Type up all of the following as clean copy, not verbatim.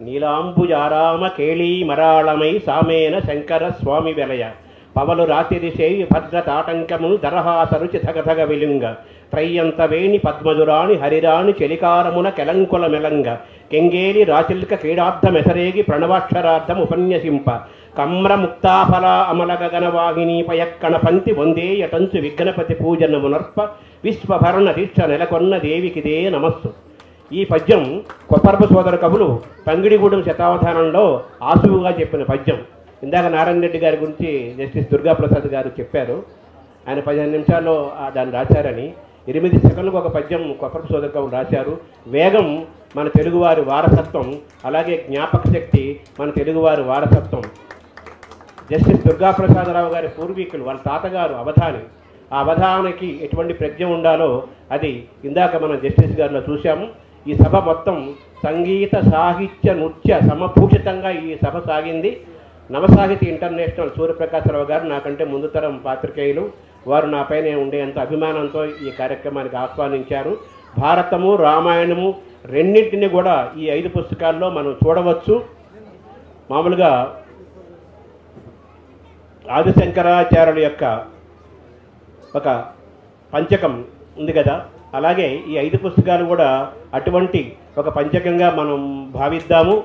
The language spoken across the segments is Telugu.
నీలాంబుజారామ కేళీ మరాళమై సామేన శంకర స్వామి వెలయ పవలు రాతిరిసేయి భద్రతాటంకమును దరహాసరుచి ధగధగ విలుంగ త్రయ్యంతవేణి పద్మజురాణి హరిరాణి చెలికారమున కెలంకుల మెలంగ కెంగేలి రాచిల్క క్రీడార్థమెసరేగి ప్రణవాక్షరార్థం ఉపన్యసింప కమ్ర ముక్తాఫల అమల గగనవాహిని పయక్కణ పంక్తి వందేయటంచు విఘ్నపతి పూజనమునర్ప విశ్వభరణ దీక్ష నెలకొన్న దేవికిదే నమస్సు. ఈ పద్యం కొప్పర్ప సోదర కవులు తంగిడిగూడెం శతావధానంలో ఆసువుగా చెప్పిన పద్యం. ఇందాక నారాయణ రెడ్డి గారి గురించి జస్టిస్ దుర్గాప్రసాద్ గారు చెప్పారు. ఆయన 15 నిమిషాల్లో దాన్ని రాశారని. 8 సెకండ్లకు ఒక పద్యం కొప్పర్ప సోదర కవులు రాశారు. వేగం మన తెలుగువారి వారసత్వం, అలాగే జ్ఞాపక శక్తి మన తెలుగువారి వారసత్వం. జస్టిస్ దుర్గాప్రసాదరావు గారి పూర్వీకులు, వాళ్ళ తాతగారు అవధాని. ఆ అవధానికి ఎటువంటి ప్రజ్ఞ ఉండాలో అది ఇందాక మనం జస్టిస్ గారిలో చూశాము. ఈ సభ మొత్తం సంగీత సాహిత్య నృత్య సమభూషితంగా ఈ సభ సాగింది. నవసాహితీ ఇంటర్నేషనల్ సూర్యప్రకాశరావు గారు నాకంటే ముందు తరం పాత్రికేయులు, వారు నాపైన ఉండేంత అభిమానంతో ఈ కార్యక్రమానికి ఆహ్వానించారు. భారతము రామాయణము రెండింటిని కూడా ఈ 5 పుస్తకాల్లో మనం చూడవచ్చు. మామూలుగా ఆదిశంకరాచార్యుల యొక్క ఒక పంచకం ఉంది కదా, అలాగే ఈ 5 పుస్తకాలు కూడా అటువంటి ఒక పంచకంగా మనం భావిద్దాము.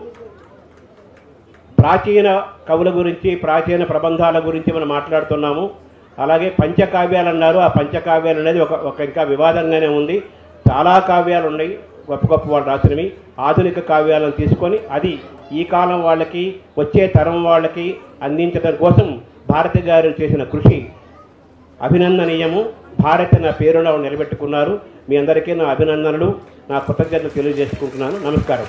ప్రాచీన కవుల గురించి, ప్రాచీన ప్రబంధాల గురించి మనం మాట్లాడుతున్నాము. అలాగే పంచకావ్యాలు అన్నారు. ఆ పంచకావ్యాలు అనేది ఒక ఇంకా వివాదంగానే ఉంది. చాలా కావ్యాలు ఉన్నాయి గొప్ప గొప్ప వాళ్ళు రాసినవి. ఆధునిక కావ్యాలను తీసుకొని అది ఈ కాలం వాళ్ళకి, వచ్చే తరం వాళ్ళకి అందించడం కోసం భారతి గారు చేసిన కృషి అభినందనీయము. భారతి నా పేరును నిలబెట్టుకున్నారు. మీ అందరికీ నా అభినందనలు, నా కృతజ్ఞతలు తెలియజేసుకుంటున్నాను. నమస్కారం.